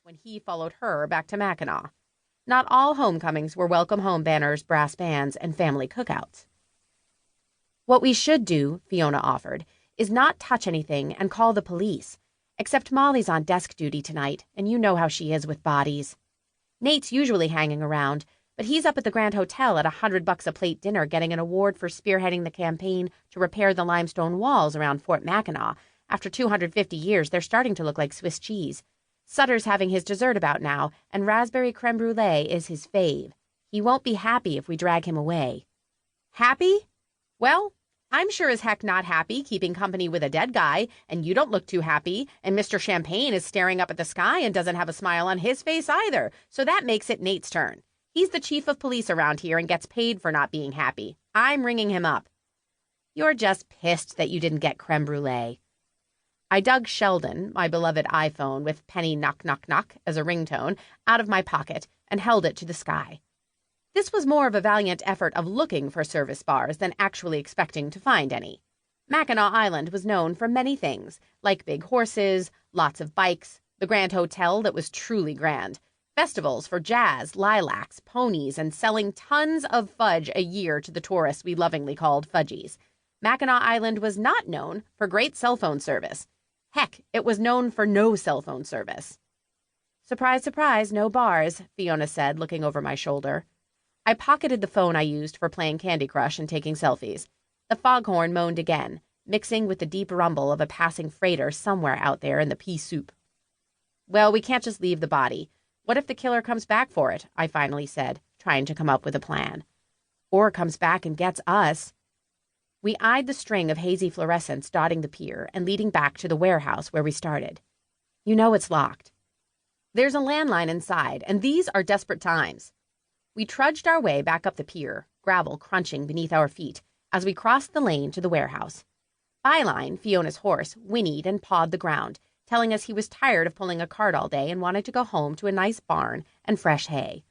when he followed her back to Mackinac. Not all homecomings were welcome home banners, brass bands, and family cookouts. What we should do, Fiona offered, is not touch anything and call the police. Except Molly's on desk duty tonight, and you know how she is with bodies. Nate's usually hanging around, but he's up at the Grand Hotel at $100 a plate dinner getting an award for spearheading the campaign to repair the limestone walls around Fort Mackinac. After 250 years, they're starting to look like Swiss cheese. Sutter's having his dessert about now, and raspberry creme brulee is his fave. He won't be happy if we drag him away. Happy? Well, I'm sure as heck not happy keeping company with a dead guy, and you don't look too happy, and Mr. Champagne is staring up at the sky and doesn't have a smile on his face either, so that makes it Nate's turn. He's the chief of police around here and gets paid for not being happy. I'm ringing him up. You're just pissed that you didn't get creme brulee. I dug Sheldon, my beloved iPhone with penny knock knock knock as a ringtone, out of my pocket and held it to the sky. This was more of a valiant effort of looking for service bars than actually expecting to find any. Mackinac Island was known for many things, like big horses, lots of bikes, the Grand Hotel that was truly grand, festivals for jazz, lilacs, ponies, and selling tons of fudge a year to the tourists we lovingly called fudgies. Mackinac Island was not known for great cell phone service. Heck, it was known for no cell phone service. Surprise, surprise, no bars, Fiona said, looking over my shoulder. I pocketed the phone I used for playing Candy Crush and taking selfies. The foghorn moaned again, mixing with the deep rumble of a passing freighter somewhere out there in the pea soup. Well, we can't just leave the body. What if the killer comes back for it? I finally said, trying to come up with a plan. Or comes back and gets us. We eyed the string of hazy fluorescents dotting the pier and leading back to the warehouse where we started. You know it's locked. There's a landline inside, and these are desperate times. We trudged our way back up the pier, gravel crunching beneath our feet, as we crossed the lane to the warehouse. Byline, Fiona's horse, whinnied and pawed the ground, telling us he was tired of pulling a cart all day and wanted to go home to a nice barn and fresh hay.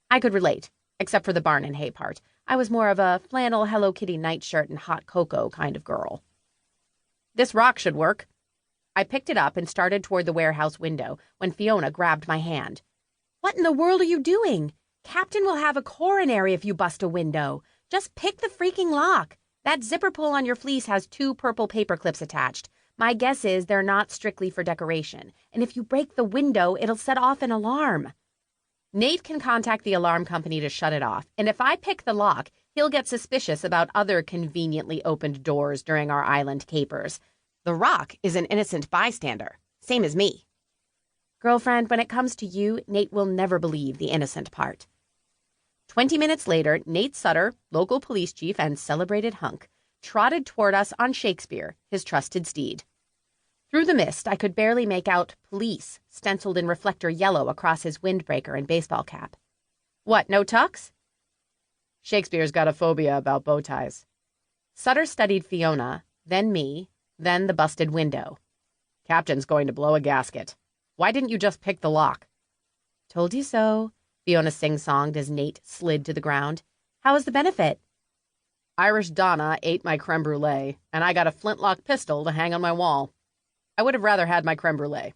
I could relate, except for the barn and hay part. I was more of a flannel Hello Kitty nightshirt and hot cocoa kind of girl. This rock should work. I picked it up and started toward the warehouse window when Fiona grabbed my hand. What in the world are you doing? Captain will have a coronary if you bust a window. Just pick the freaking lock. That zipper pull on your fleece has 2 purple paper clips attached. My guess is they're not strictly for decoration, and if you break the window, it'll set off an alarm. Nate can contact the alarm company to shut it off, and if I pick the lock, he'll get suspicious about other conveniently opened doors during our island capers. The Rock is an innocent bystander, same as me. Girlfriend, when it comes to you, Nate will never believe the innocent part. 20 minutes later, Nate Sutter, local police chief and celebrated hunk, trotted toward us on Shakespeare, his trusted steed. Through the mist, I could barely make out police stenciled in reflector yellow across his windbreaker and baseball cap. What, no tux? Shakespeare's got a phobia about bow ties. Sutter studied Fiona, then me, then the busted window. Captain's going to blow a gasket. Why didn't you just pick the lock? Told you so, Fiona sing-songed as Nate slid to the ground. How was the benefit? Irish Donna ate my creme brulee, and I got a flintlock pistol to hang on my wall. I would have rather had my creme brulee.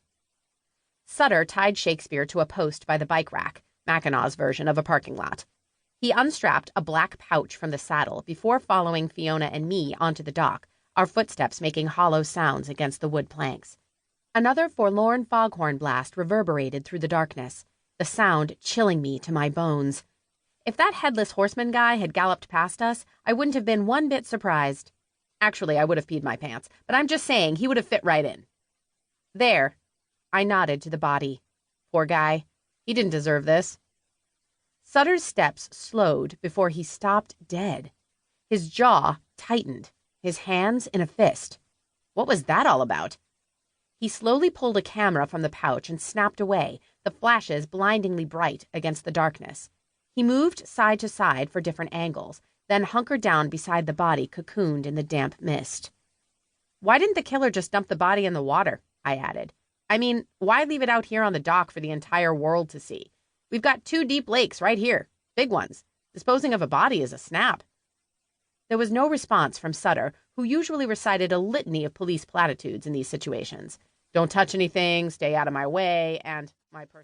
Sutter tied Shakespeare to a post by the bike rack, Mackinac's version of a parking lot. He unstrapped a black pouch from the saddle before following Fiona and me onto the dock, our footsteps making hollow sounds against the wood planks. Another forlorn foghorn blast reverberated through the darkness, the sound chilling me to my bones. If that headless horseman guy had galloped past us, I wouldn't have been one bit surprised. Actually, I would have peed my pants, but I'm just saying he would have fit right in. There. I nodded to the body. Poor guy. He didn't deserve this. Sutter's steps slowed before he stopped dead. His jaw tightened, his hands in a fist. What was that all about? He slowly pulled a camera from the pouch and snapped away, the flashes blindingly bright against the darkness. He moved side to side for different angles, then hunkered down beside the body cocooned in the damp mist. Why didn't the killer just dump the body in the water? I added. I mean, why leave it out here on the dock for the entire world to see? We've got 2 deep lakes right here, big ones. Disposing of a body is a snap. There was no response from Sutter, who usually recited a litany of police platitudes in these situations. Don't touch anything, stay out of my way, and my personal...